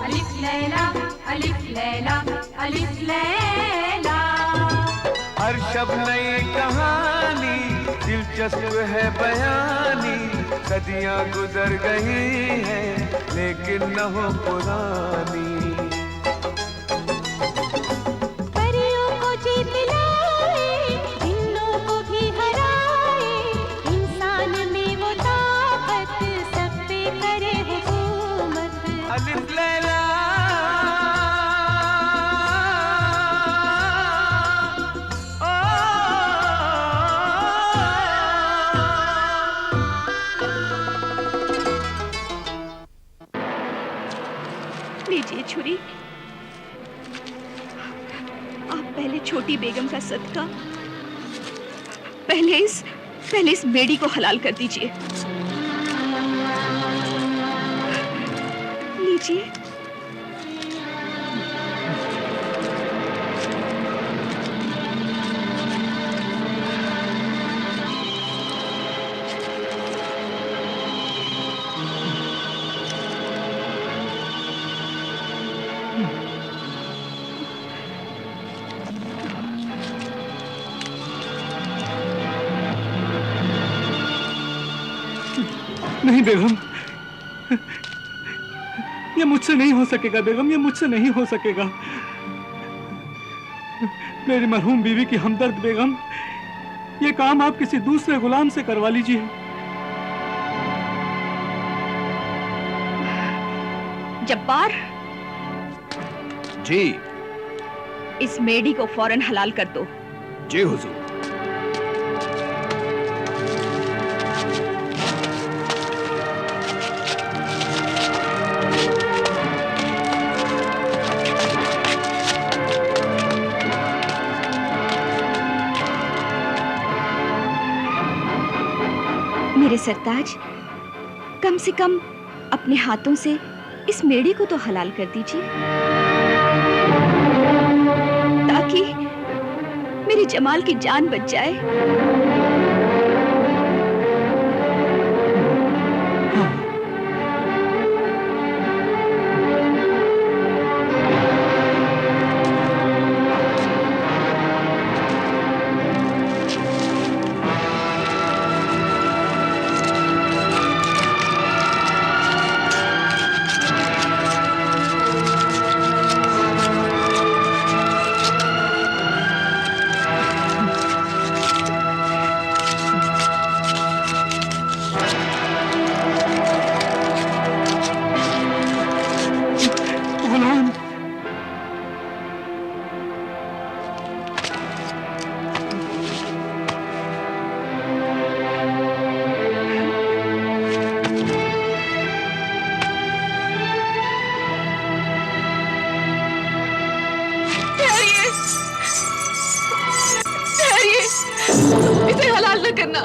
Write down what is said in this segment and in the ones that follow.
अलिफ लैला अलिफ लैला अलिफ लैला। हर शब नई कहानी दिलचस्प है बयानी, सदियां गुजर गई हैं लेकिन न हो पुरानी। परियों को जीत लाए, जिन्नों को भी हराए, इंसान में वो ताकत सब पे करे हुकूमत। अलिफ लैला लीजिए छुरी। आप पहले छोटी बेगम का सदका पहले इस बेड़ी को हलाल कर दीजिए। लीजिए। नहीं बेगम, ये मुझसे नहीं हो सकेगा बेगम, ये मुझसे नहीं हो सकेगा। मेरी मरहूम बीवी की हमदर्द बेगम, ये काम आप किसी दूसरे गुलाम से करवा लीजिए। जब्बार जी। इस मेडी को फौरन हलाल कर दो। जी हुजूर। मेरे सरताज, कम से कम अपने हाथों से इस मेढ़ी को तो हलाल कर दीजिए, ताकि मेरे जमाल की जान बच जाए। इसे हलाल न करना,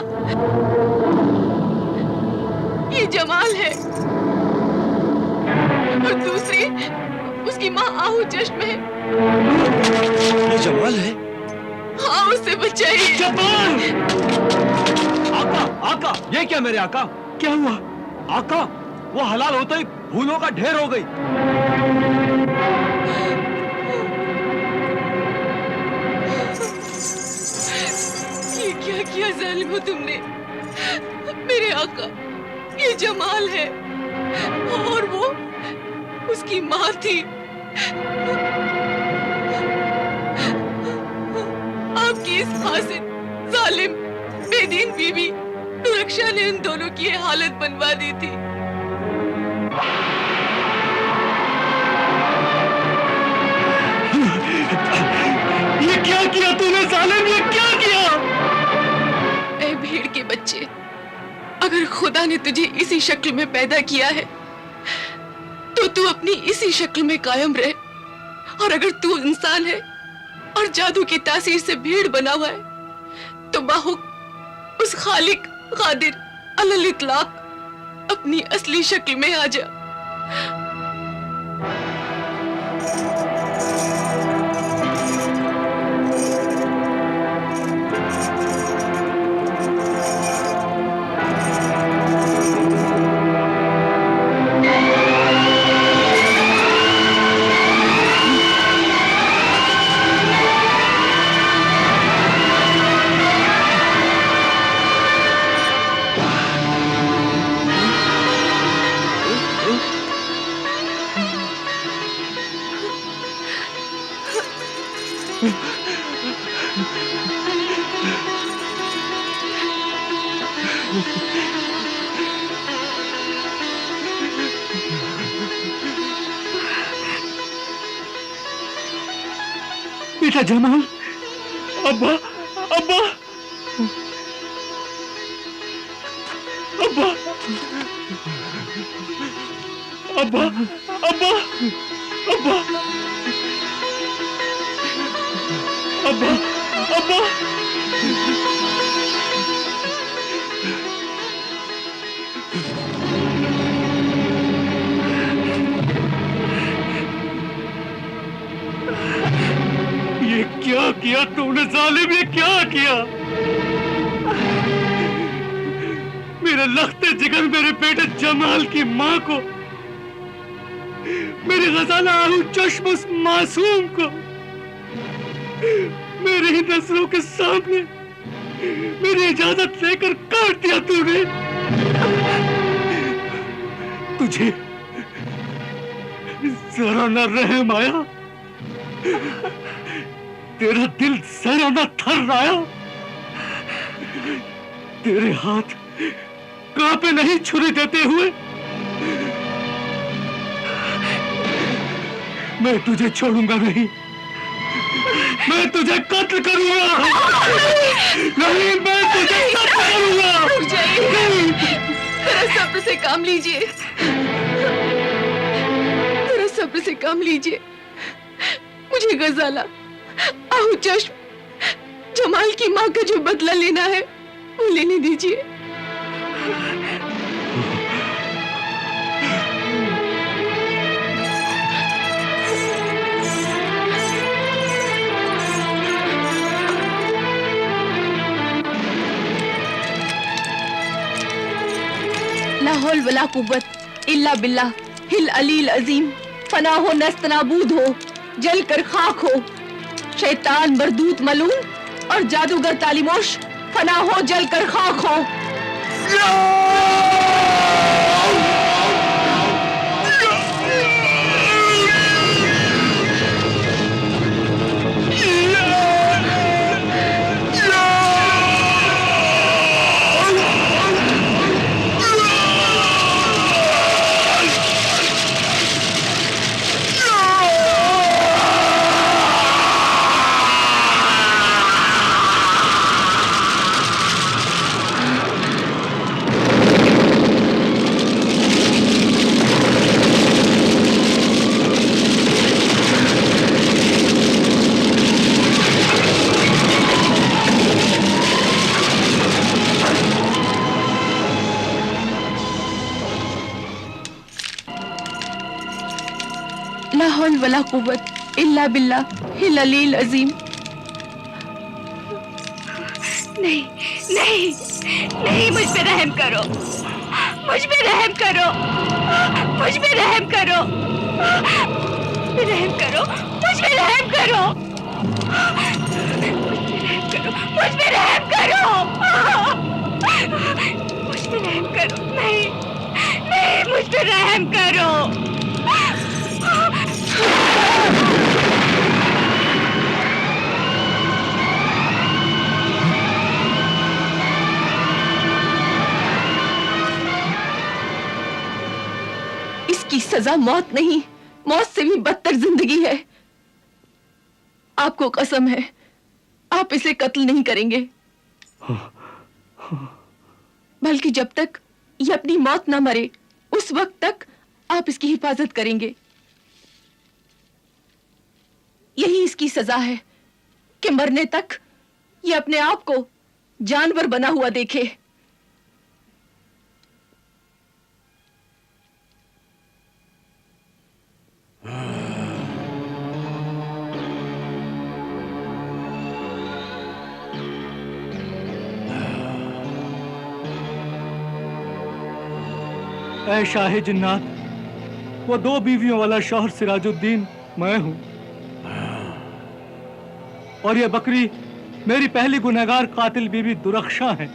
ये जमाल है और दूसरी उसकी माँ आहू चश्म है। ये जमाल है? हाँ, उससे बचाइए। जमाल! आका, आका, ये क्या मेरे आका? क्या हुआ? आका, वो हलाल होते ही फूलों का ढेर हो गई। ये क्या किया जालिम हो तुमने? मेरे आका, ये जमाल है और वो उसकी माँ थी। आपकी इस फासिद, जालिम, बेदीन बीवी सुरक्षा ने इन दोनों की ये हालत बनवा दी थी। ये क्या किया तूने जालिम, ये क्या किया? ऐ भीड़ के बच्चे, अगर खुदा ने तुझे इसी शक्ल में पैदा किया है तो तू अपनी इसी शक्ल में कायम रहे, और अगर तू इंसान है और जादू की तासीर से भीड़ बना हुआ है तो बाहुक उस खालिक कादिर अलल इतलाक अपनी असली शक्ल में आ जा। बेटा जमाल, अब्बा, अब्बा, अब्बा, अब्बा, अब्बा, अब्बा, अब्बा, अब्बा। ये क्या किया तूने जालिम, ये क्या किया? मेरे लख्ते जिगर मेरे बेटे जमाल की माँ को, मेरी गजाला आहू चश्म उस मासूम को मेरे ही नजरों के सामने मेरी इजाजत लेकर काट दिया तूने। तुझे जरा न रहम आया? तेरा दिल जरा न थर्राया? तेरे हाथ कांपे नहीं छुरी देते हुए? मैं तुझे छोड़ूंगा नहीं, मैं तुझे कत्ल करूंगा। नहीं, मैं तुझे कत्ल करूंगा। रुक जाइए, जरा सब्र से काम लीजिए, जरा सब्र से काम लीजिए। मुझे गजाला, आहू चश्म, जमाल की माँ का जो बदला लेना है वो लेने दीजिए। ला हौल वला कुव्वत इल्ला बिल्लाह हिल अलील अजीम। फना हो नस्त नाबूद हो, जल कर खाक हो, शैतान मरदूत मलून और जादूगर तालिमोश, फना हो जल कर खाक हो। ला हौल वला कुव्वत इल्ला बिल्लाह हिल अलील अजीम। नहीं, नहीं, नहीं, मुझ पे रहम करो, मुझ पे रहम करो, मुझ पे रहम करो, रहम करो, मुझ पे रहम करो, मुझ पे रहम करो, मुझ पे रहम करो, नहीं, नहीं, मुझ पे रहम करो। इसकी सजा मौत नहीं, मौत से भी बदतर जिंदगी है। आपको कसम है, आप इसे कत्ल नहीं करेंगे, बल्कि जब तक ये अपनी मौत ना मरे उस वक्त तक आप इसकी हिफाजत करेंगे। यही इसकी सजा है कि मरने तक ये अपने आप को जानवर बना हुआ देखे। ऐ शाहे जिन्नात, वो 2 बीवियों वाला शौहर सिराजुद्दीन मैं हूं, और ये बकरी मेरी पहली गुनहगार कातिल बीवी दुरख्शा है।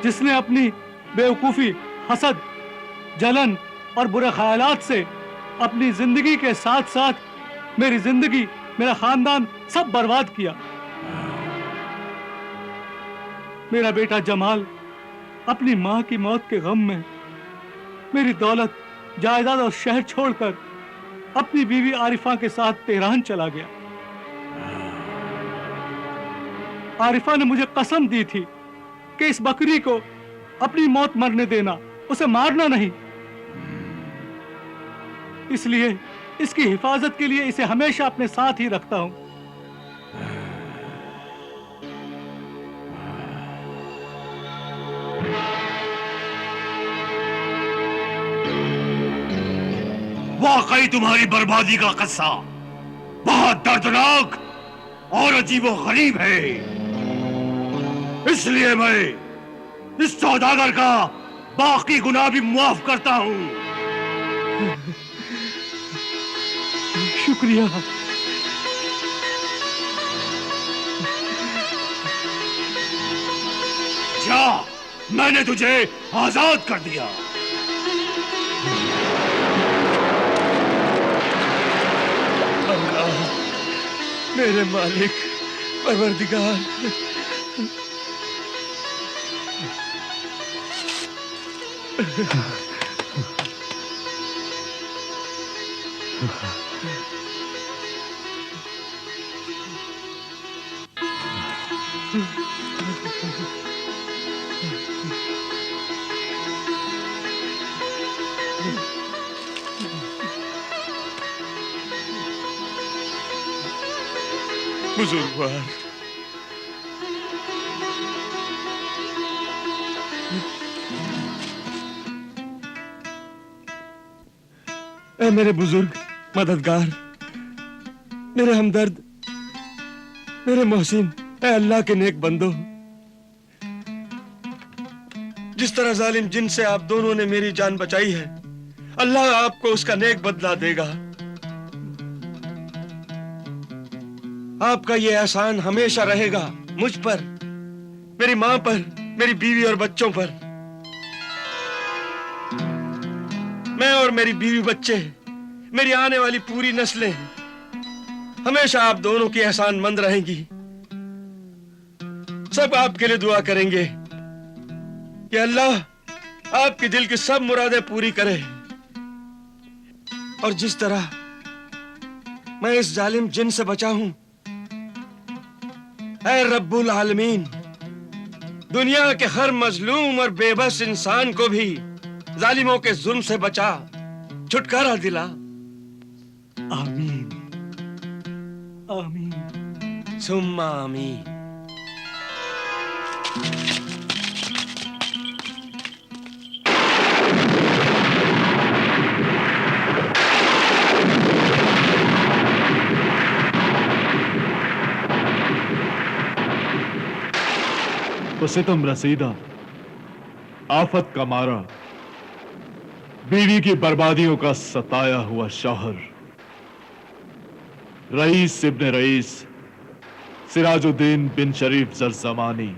जिसने अपनी बेवकूफी, हसद, जलन और बुरे ख्यालात से अपनी जिंदगी के साथ साथ मेरी जिंदगी, मेरा खानदान सब बर्बाद किया। मेरा बेटा जमाल अपनी मां की मौत के गम में मेरी दौलत, जायदाद और शहर छोड़कर अपनी बीवी आरिफा के साथ तेहरान चला गया। आरिफा ने मुझे कसम दी थी कि इस बकरी को अपनी मौत मरने देना, उसे मारना नहीं। इसलिए इसकी हिफाजत के लिए इसे हमेशा अपने साथ ही रखता हूं। वाकई तुम्हारी बर्बादी का किस्सा बहुत दर्दनाक और अजीबोगरीब है। इसलिए मैं इस सौदागर का बाकी गुनाह भी माफ करता हूं। शुक्रिया। जा, मैंने तुझे आजाद कर दिया। मेरे मालिक, परवरदिगार, बुजुर्गवार, ऐ मेरे बुजुर्ग मददगार, मेरे हमदर्द, मेरे मोहसिन, ऐ अल्लाह के नेक बंदो, जिस तरह जालिम जिन से आप दोनों ने मेरी जान बचाई है, अल्लाह आपको उसका नेक बदला देगा। आपका ये एहसान हमेशा रहेगा मुझ पर, मेरी मां पर, मेरी बीवी और बच्चों पर। मैं और मेरी बीवी बच्चे, मेरी आने वाली पूरी नस्लें हमेशा आप दोनों की एहसानमंद रहेंगी। सब आपके लिए दुआ करेंगे कि अल्लाह आपके दिल की सब मुरादें पूरी करे। और जिस तरह मैं इस जालिम जिन से बचा हूं, ऐ रब्बुल आलमीन, दुनिया के हर मजलूम और बेबस इंसान को भी जालिमों के जुल्म से बचा, छुटकारा दिला। आमीन, आमीन, सुम्मा आमीन। तो सितम रसीदा, आफत का मारा, बीवी की बर्बादियों का सताया हुआ शौहर, रईस इब्ने रईस सिराजुद्दीन बिन शरीफ जरजमानी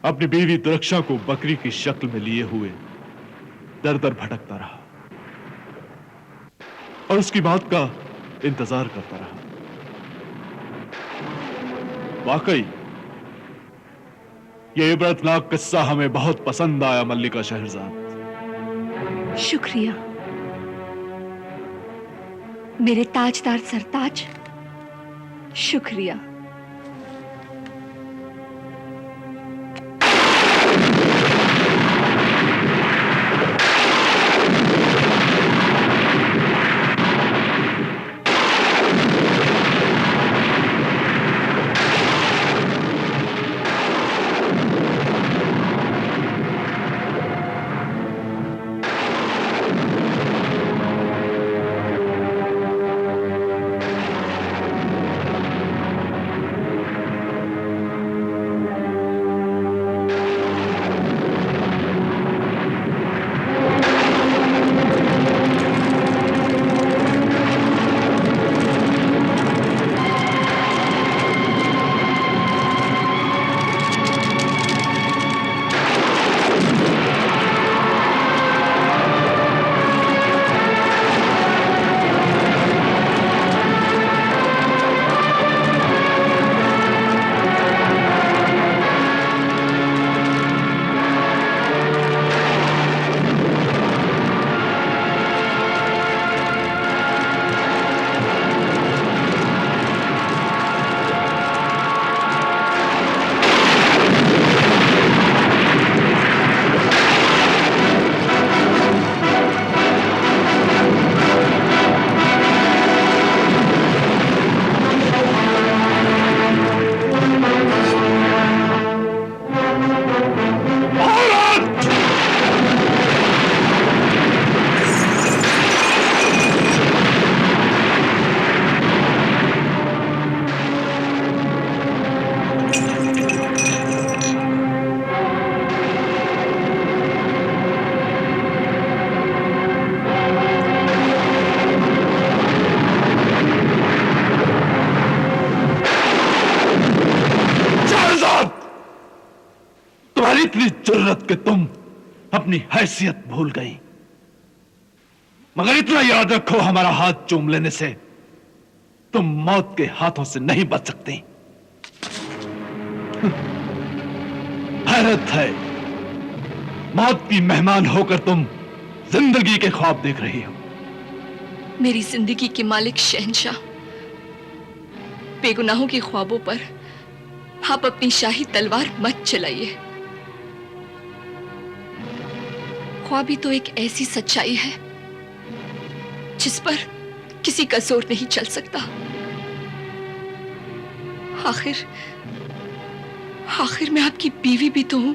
अपनी बीवी दुरक्षा को बकरी की शक्ल में लिए हुए दर दर भटकता रहा और उसकी बात का इंतजार करता रहा। वाकई यह इबरतनाक किस्सा हमें बहुत पसंद आया मल्लिका शहरजाद। शुक्रिया मेरे ताजदार सरताज, शुक्रिया। इतनी जुर्रत कि तुम अपनी हैसियत भूल गई। मगर इतना याद रखो, हमारा हाथ चूम लेने से तुम मौत के हाथों से नहीं बच सकती। हैरत है, मौत की मेहमान होकर तुम जिंदगी के ख्वाब देख रही हो। मेरी जिंदगी के मालिक शहंशाह, बेगुनाहों के ख्वाबों पर आप अपनी शाही तलवार मत चलाइए। ख्वाब ही तो एक ऐसी सच्चाई है जिस पर किसी का जोर नहीं चल सकता। आखिर मैं आपकी बीवी भी तो हूं।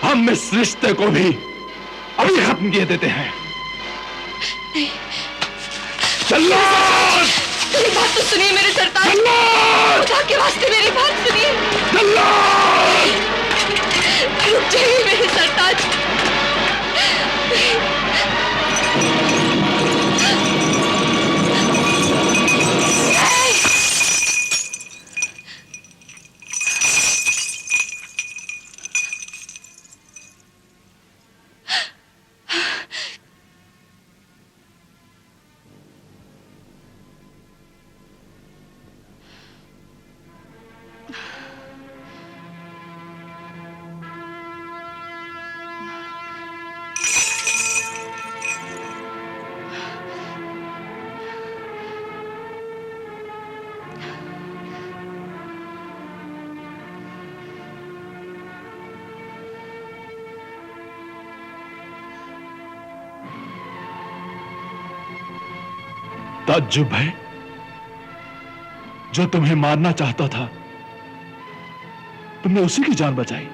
हम इस रिश्ते को भी अभी खत्म किए देते हैं। नहीं, चलो! मेरी बात तो सुनिए मेरे सरताज। खुदा के वास्ते मेरी बात सुनिए। रुक जाइए मेरे सरताज। ताज्जुब है, जो तुम्हें मारना चाहता था तुमने उसी की जान बचाई।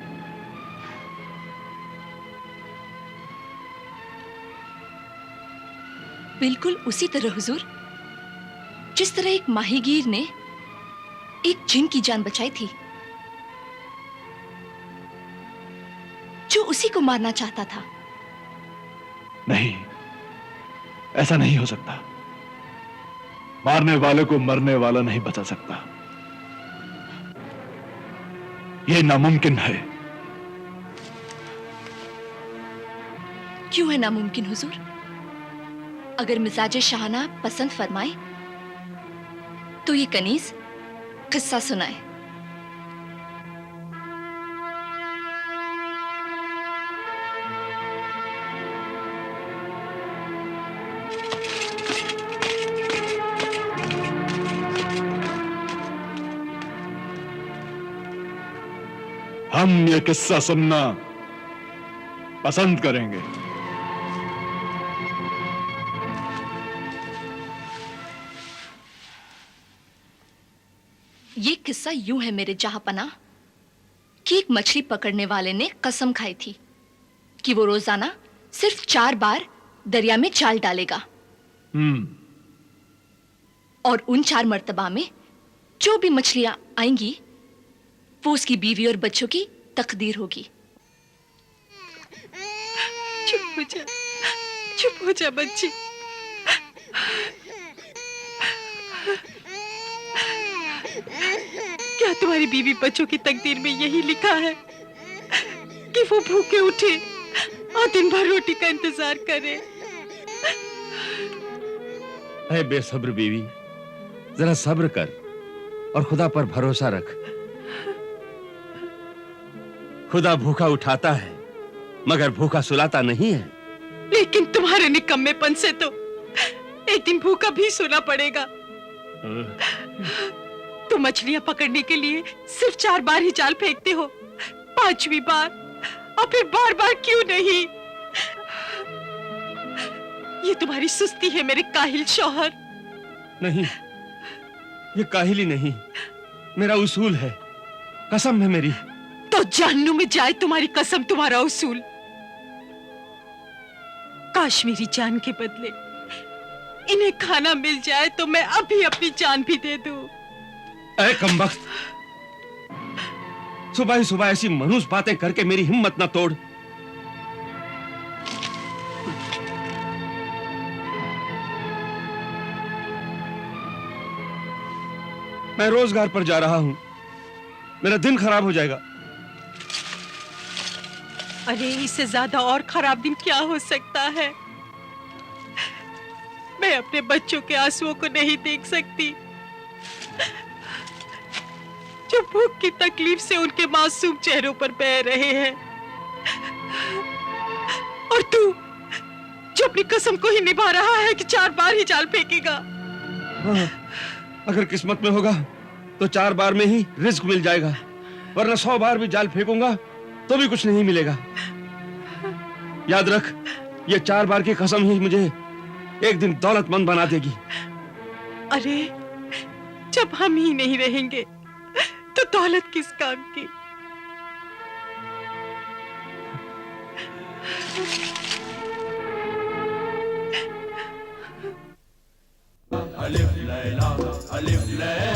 बिल्कुल उसी तरह हुजूर, जिस तरह एक माहीगीर ने एक जिन की जान बचाई थी, जो उसी को मारना चाहता था। नहीं, ऐसा नहीं हो सकता। मारने वाले को मरने वाला नहीं बचा सकता। यह नामुमकिन है। क्यों है नामुमकिन हुजूर? अगर मिजाज शाहना पसंद फरमाए तो ये कनीज किस्सा सुनाए। हम ये किस्सा सुनना पसंद करेंगे। ये किस्सा यूं है मेरे जहांपना कि एक मछली पकड़ने वाले ने कसम खाई थी कि वो रोजाना सिर्फ 4 बार दरिया में जाल डालेगा। और उन 4 मर्तबा में जो भी मछलियां आएंगी वो उसकी बीवी और बच्चों की तकदीर होगी। चुप हो जा बच्ची। क्या तुम्हारी बीवी बच्चों की तकदीर में यही लिखा है कि वो भूखे उठे और दिन भर रोटी का इंतजार करे? ऐ बेसब्र बीवी, जरा सब्र कर और खुदा पर भरोसा रख। खुदा भूखा उठाता है मगर भूखा सुलाता नहीं है। लेकिन तुम्हारे निकम्मेपन से तो एक दिन भूखा भी सोना पड़ेगा। तुम मछलियां पकड़ने के लिए सिर्फ 4 बार ही जाल फेंकते हो, 5वीं बार और फिर बार बार क्यों नहीं? ये तुम्हारी सुस्ती है मेरे काहिल शौहर। नहीं, ये काहिली नहीं, मेरा उसूल है, कसम है मेरी। तो जहन्नुम में जाए तुम्हारी कसम, तुम्हारा उसूल। काश मेरी जान के बदले इन्हें खाना मिल जाए तो मैं अभी अपनी जान भी दे दूं। ऐ कमबख्त, सुबह ही सुबह ऐसी मनहूस बातें करके मेरी हिम्मत ना तोड़। मैं रोजगार पर जा रहा हूं, मेरा दिन खराब हो जाएगा। अरे इससे ज्यादा और खराब दिन क्या हो सकता है। मैं अपने बच्चों के आंसुओं को नहीं देख सकती जो भूख की तकलीफ से उनके मासूम चेहरों पर बह रहे हैं। और तू जो अपनी कसम को ही निभा रहा है कि 4 बार ही जाल फेंकेगा। हाँ, अगर किस्मत में होगा तो 4 बार में ही रिस्क मिल जाएगा, वरना 100 बार भी जाल फेंकूंगा तो भी कुछ नहीं मिलेगा। याद रख, ये 4 बार की कसम ही मुझे एक दिन दौलतमंद बना देगी। अरे जब हम ही नहीं रहेंगे तो दौलत किस काम की। अलिफ लैला अलिफ लैला